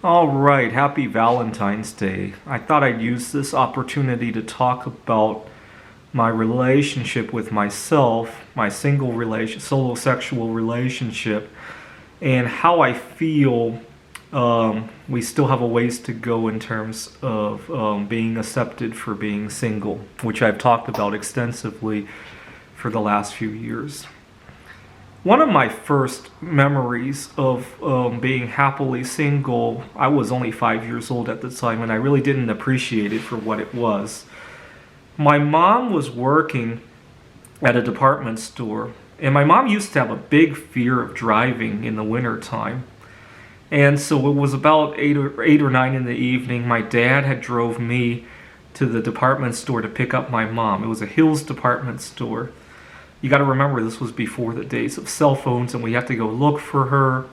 All right, happy Valentine's Day. I thought I'd use this opportunity to talk about my relationship with myself, my solosexual relationship, and how I feel we still have a ways to go in terms of being accepted for being single, which I've talked about extensively for the last few years. One of my first memories of being happily single, I was only 5 years old at the time, and I really didn't appreciate it for what it was. My mom was working at a department store, and my mom used to have a big fear of driving in the winter time. And so it was about 8 or 9 in the evening. My dad had drove me to the department store to pick up my mom. It was a Hills department store. You got to remember, this was before the days of cell phones, and we had to go look for her,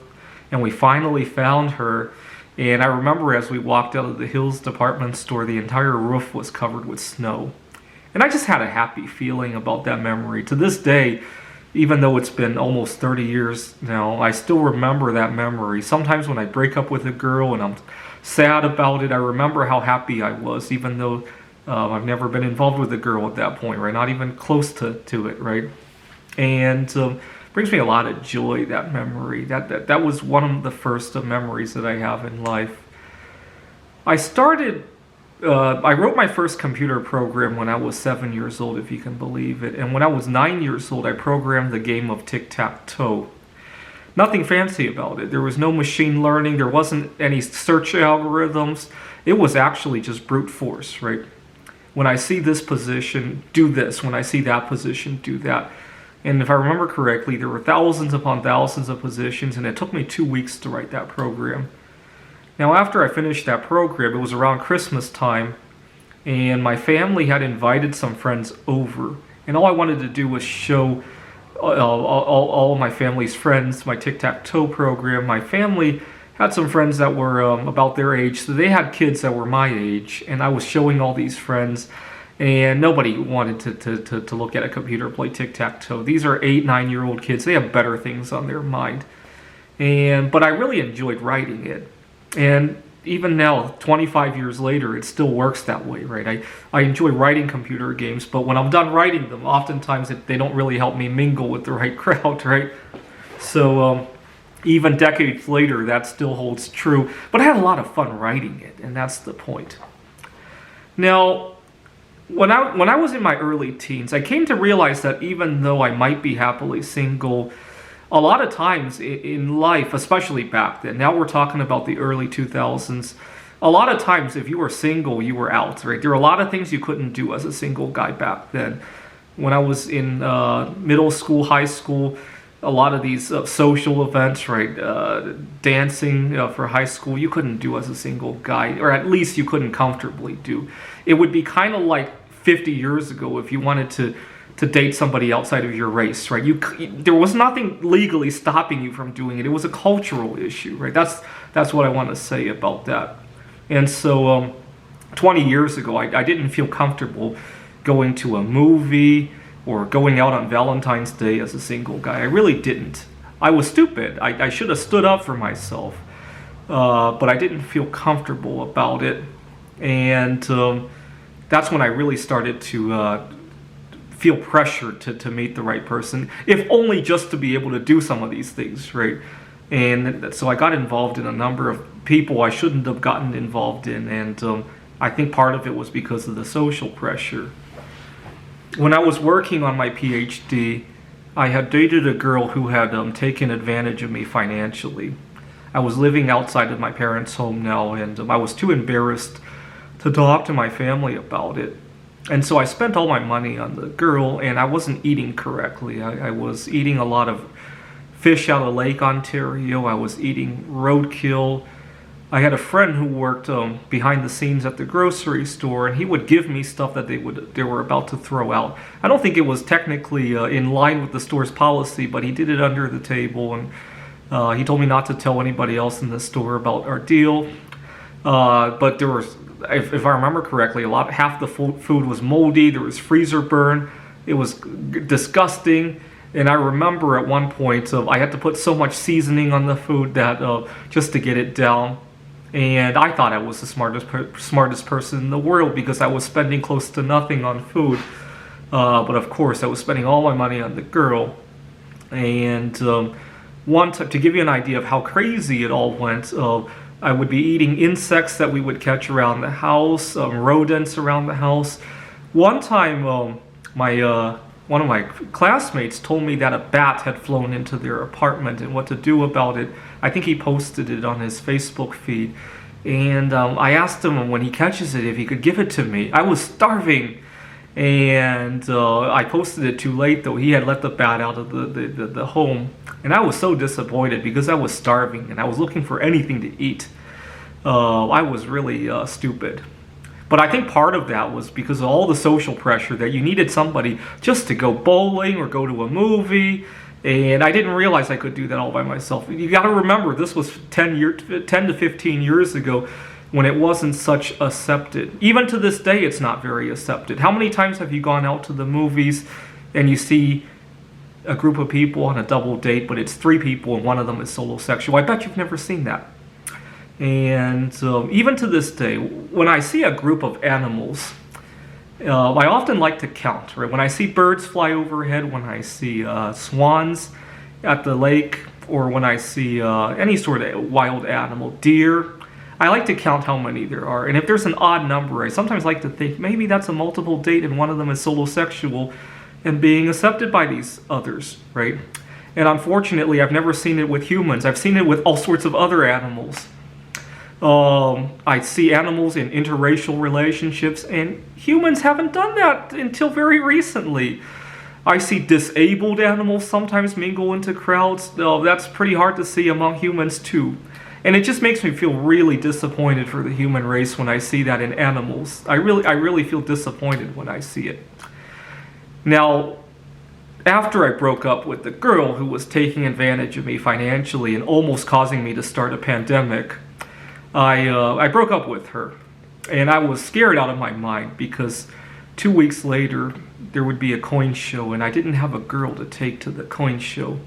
and we finally found her. And I remember as we walked out of the Hills department store, the entire roof was covered with snow. And I just had a happy feeling about that memory. To this day, even though it's been almost 30 years now, I still remember that memory. Sometimes when I break up with a girl and I'm sad about it, I remember how happy I was, even though I've never been involved with a girl at that point, right? Not even close to it, right? And brings me a lot of joy, that memory. That was one of the first memories that I have in life. I wrote my first computer program when I was 7 years old, if you can believe it. And when I was 9 years old, I programmed the game of tic-tac-toe. Nothing fancy about it. There was no machine learning. There wasn't any search algorithms. It was actually just brute force, right? When I see this position, do this. When I see that position, do that. And if I remember correctly, there were thousands upon thousands of positions, and it took me 2 weeks to write that program. Now, after I finished that program, it was around Christmas time, and my family had invited some friends over. And all I wanted to do was show all my family's friends my tic-tac-toe program. My family had some friends that were about their age, so they had kids that were my age, and I was showing all these friends, and nobody wanted to look at a computer play tic-tac-toe. These are 8, 9-year-old kids. They have better things on their mind. But I really enjoyed writing it. And even now, 25 years later, it still works that way, right? I enjoy writing computer games, but when I'm done writing them, oftentimes they don't really help me mingle with the right crowd, right? So even decades later, that still holds true. But I had a lot of fun writing it, and that's the point. Now, when I was in my early teens, I came to realize that even though I might be happily single, a lot of times in life, especially back then, now we're talking about the early 2000s, a lot of times if you were single, you were out, right? There were a lot of things you couldn't do as a single guy back then. When I was in middle school, high school, a lot of these social events, right, dancing for high school, you couldn't do as a single guy, or at least you couldn't comfortably do. It would be kind of like 50 years ago if you wanted to date somebody outside of your race, right? There was nothing legally stopping you from doing it. It was a cultural issue, right? That's what I want to say about that. And so 20 years ago, I didn't feel comfortable going to a movie or going out on Valentine's Day as a single guy. I really didn't. I was stupid. I should have stood up for myself. But I didn't feel comfortable about it. And that's when I really started to feel pressure to meet the right person, if only just to be able to do some of these things, right? And so I got involved in a number of people I shouldn't have gotten involved in, and I think part of it was because of the social pressure. When I was working on my PhD, I had dated a girl who had taken advantage of me financially. I was living outside of my parents' home now, and I was too embarrassed to talk to my family about it. And so I spent all my money on the girl, and I wasn't eating correctly. I was eating a lot of fish out of Lake Ontario. I was eating roadkill. I had a friend who worked behind the scenes at the grocery store, and he would give me stuff that they were about to throw out. I don't think it was technically in line with the store's policy, but he did it under the table, and he told me not to tell anybody else in the store about our deal. But there was, if I remember correctly, half the food was moldy. There was freezer burn. It was disgusting. And I remember at one point I had to put so much seasoning on the food that just to get it down. And I thought I was the smartest person in the world because I was spending close to nothing on food. But of course, I was spending all my money on the girl. And to give you an idea of how crazy it all went, I would be eating insects that we would catch around the house, rodents around the house. One time, one of my classmates told me that a bat had flown into their apartment and what to do about it. I think he posted it on his Facebook feed. And I asked him when he catches it if he could give it to me. I was starving. And I posted it too late, though. He had let the bat out of the home. And I was so disappointed because I was starving and I was looking for anything to eat. I was really stupid. But I think part of that was because of all the social pressure that you needed somebody just to go bowling or go to a movie. And I didn't realize I could do that all by myself. You got to remember, this was 10 to 15 years ago when it wasn't such accepted. Even to this day, it's not very accepted. How many times have you gone out to the movies and you see a group of people on a double date, but it's 3 people and one of them is solosexual? I bet you've never seen that. And even to this day, when I see a group of animals, I often like to count. Right? When I see birds fly overhead, when I see swans at the lake, or when I see any sort of wild animal, deer, I like to count how many there are. And if there's an odd number, I sometimes like to think maybe that's a multiple date and one of them is solosexual and being accepted by these others, right? And unfortunately, I've never seen it with humans. I've seen it with all sorts of other animals. I see animals in interracial relationships, and humans haven't done that until very recently. I see disabled animals sometimes mingle into crowds. That's pretty hard to see among humans too. And it just makes me feel really disappointed for the human race when I see that in animals. I really feel disappointed when I see it. Now, after I broke up with the girl who was taking advantage of me financially and almost causing me to start a pandemic, I broke up with her. And I was scared out of my mind because 2 weeks later, there would be a coin show, and I didn't have a girl to take to the coin show.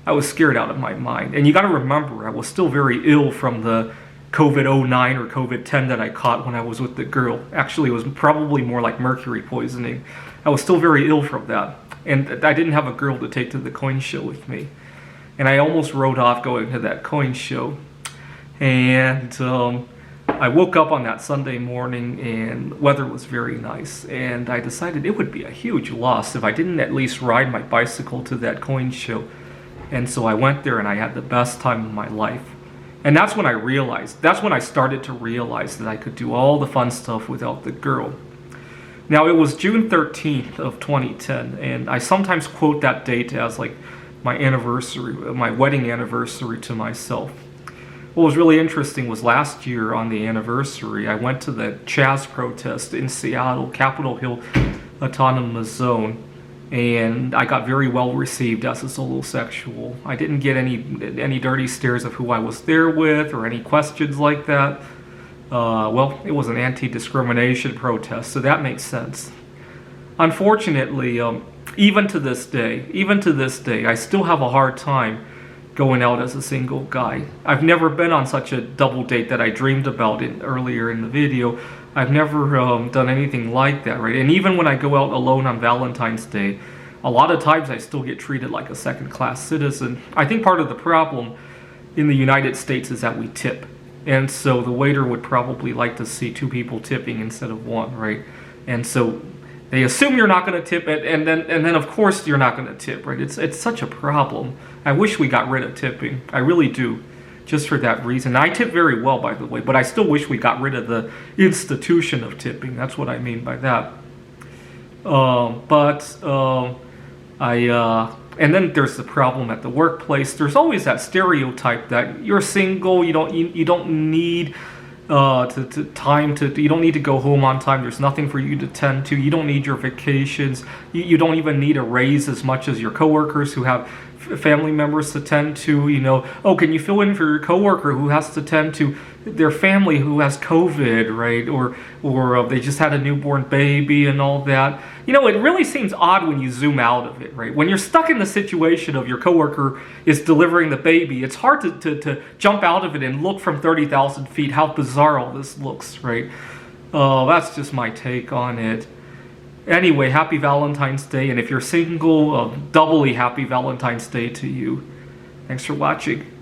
I was scared out of my mind. And you got to remember, I was still very ill from the COVID-09 or COVID-10 that I caught when I was with the girl. Actually, it was probably more like mercury poisoning. I was still very ill from that. And I didn't have a girl to take to the coin show with me. And I almost wrote off going to that coin show. And I woke up on that Sunday morning and the weather was very nice. And I decided it would be a huge loss if I didn't at least ride my bicycle to that coin show. And so I went there and I had the best time of my life. And that's when I started to realize that I could do all the fun stuff without the girl. Now, it was June 13th of 2010, and I sometimes quote that date as like my anniversary, my wedding anniversary to myself. What was really interesting was last year on the anniversary, I went to the Chaz protest in Seattle, Capitol Hill Autonomous Zone, and I got very well received as a solosexual. I didn't get any dirty stares of who I was there with or any questions like that. Well, it was an anti-discrimination protest, so that makes sense. Unfortunately, even to this day, I still have a hard time going out as a single guy. I've never been on such a double date that I dreamed about earlier in the video. I've never done anything like that, right? And even when I go out alone on Valentine's Day, a lot of times I still get treated like a second-class citizen. I think part of the problem in the United States is that we tip. And so the waiter would probably like to see 2 people tipping instead of 1, right? And so they assume you're not going to tip, and then of course you're not going to tip, right? It's such a problem. I wish we got rid of tipping. I really do, just for that reason. I tip very well, by the way, but I still wish we got rid of the institution of tipping. That's what I mean by that. And then there's the problem at the workplace. There's always that stereotype that you're single, you don't need you don't need to go home on time. There's nothing for you to tend to. You don't need your vacations. You don't even need a raise as much as your coworkers who have family members to tend to, oh, can you fill in for your coworker who has to tend to their family who has COVID, right? Or they just had a newborn baby and all that. It really seems odd when you zoom out of it, right? When you're stuck in the situation of your coworker is delivering the baby, it's hard to jump out of it and look from 30,000 feet how bizarre all this looks, right? That's just my take on it. Anyway, happy Valentine's Day, and if you're single, doubly happy Valentine's Day to you. Thanks for watching.